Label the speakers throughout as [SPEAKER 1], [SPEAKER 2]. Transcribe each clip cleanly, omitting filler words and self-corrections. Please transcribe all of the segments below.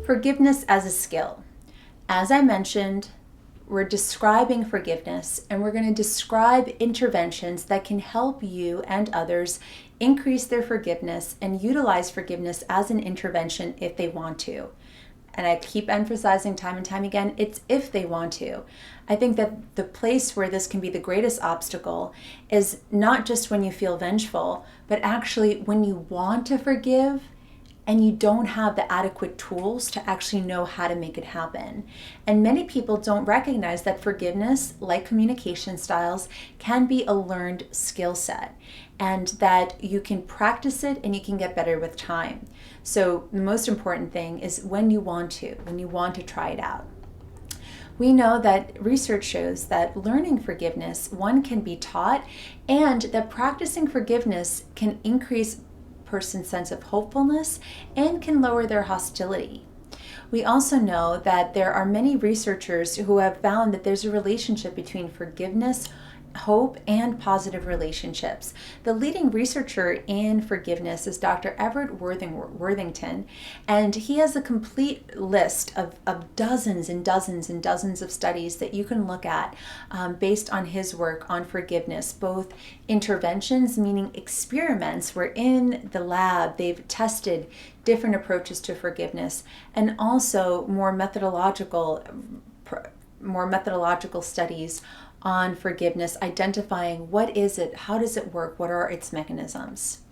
[SPEAKER 1] Forgiveness as a skill. As I mentioned, we're describing forgiveness, and we're going to describe interventions that can help you and others increase their forgiveness and utilize forgiveness as an intervention if they want to. And I keep emphasizing time and time again, it's if they want to. I think that the place where this can be the greatest obstacle is not just when you feel vengeful, but actually when you want to forgive and you don't have the adequate tools to actually know how to make it happen. And many people don't recognize that forgiveness, like communication styles, can be a learned skill set, and that you can practice it and you can get better with time. So the most important thing is when you want to try it out. We know that research shows that learning forgiveness, one, can be taught, and that practicing forgiveness can increase person's sense of hopefulness and can lower their hostility. We also know that there are many researchers who have found that there's a relationship between forgiveness, hope, and positive relationships. The leading researcher in forgiveness is Dr. Everett Worthington, and he has a complete list of dozens and dozens and dozens of studies that you can look at based on his work on forgiveness, both interventions, meaning experiments where in the lab they've tested different approaches to forgiveness, and also more methodological studies on forgiveness, identifying what is it, how does it work, what are its mechanisms.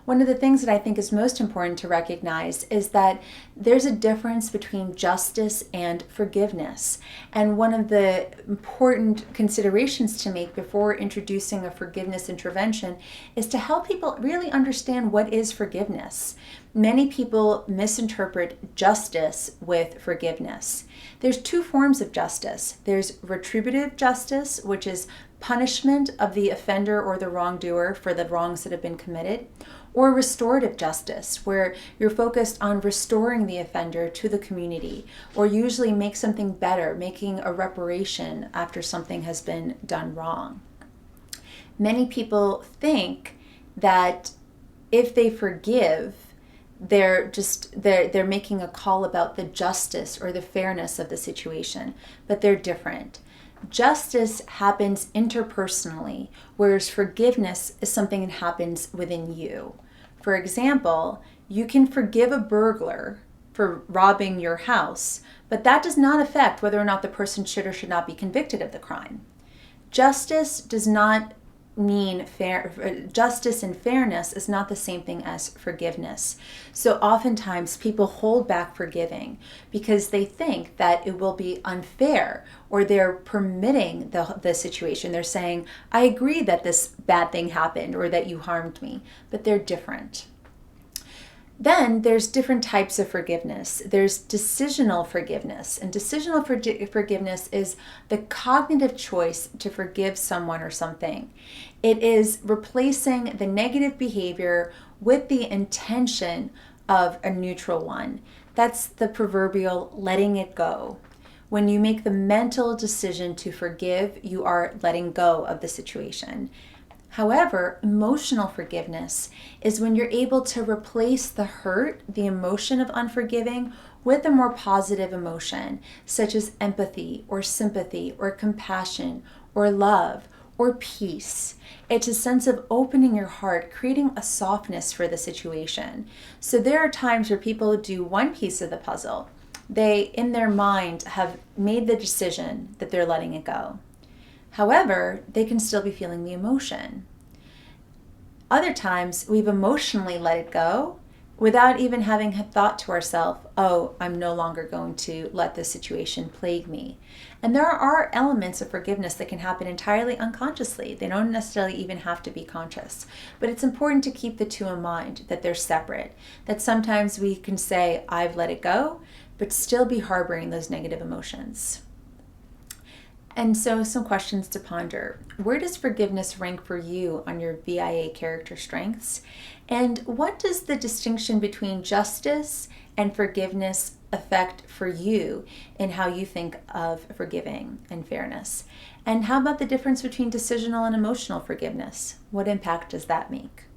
[SPEAKER 1] One of the things that I think is most important to recognize is that there's a difference between justice and forgiveness. And one of the important considerations to make before introducing a forgiveness intervention is to help people really understand what is forgiveness. Many people misinterpret justice with forgiveness. There's two forms of justice. There's retributive justice, which is punishment of the offender or the wrongdoer for the wrongs that have been committed, or restorative justice, where you're focused on restoring the offender to the community, or usually make something better, making a reparation after something has been done wrong. Many people think that if they forgive, they're making a call about the justice or the fairness of the situation, but they're different. Justice happens interpersonally, whereas forgiveness is something that happens within you. For example, you can forgive a burglar for robbing your house, but that does not affect whether or not the person should or should not be convicted of the crime. Justice does not mean fair. Justice and fairness is not the same thing as forgiveness. So oftentimes people hold back forgiving because they think that it will be unfair, or they're permitting the situation. They're saying, I agree that this bad thing happened or that you harmed me, but they're different. Then there's different types of forgiveness. There's decisional forgiveness, and decisional forgiveness is the cognitive choice to forgive someone or something. It is replacing the negative behavior with the intention of a neutral one. That's the proverbial letting it go. When you make the mental decision to forgive, you are letting go of the situation. However, emotional forgiveness is when you're able to replace the hurt, the emotion of unforgiving, with a more positive emotion, such as empathy or sympathy or compassion or love or peace. It's a sense of opening your heart, creating a softness for the situation. So there are times where people do one piece of the puzzle. They, in their mind, have made the decision that they're letting it go. However, they can still be feeling the emotion. Other times, we've emotionally let it go without even having thought to ourselves, oh, I'm no longer going to let this situation plague me. And there are elements of forgiveness that can happen entirely unconsciously. They don't necessarily even have to be conscious. But it's important to keep the two in mind, that they're separate. That sometimes we can say, I've let it go, but still be harboring those negative emotions. And so some questions to ponder. Where does forgiveness rank for you on your VIA character strengths? And what does the distinction between justice and forgiveness affect for you in how you think of forgiving and fairness? And how about the difference between decisional and emotional forgiveness? What impact does that make?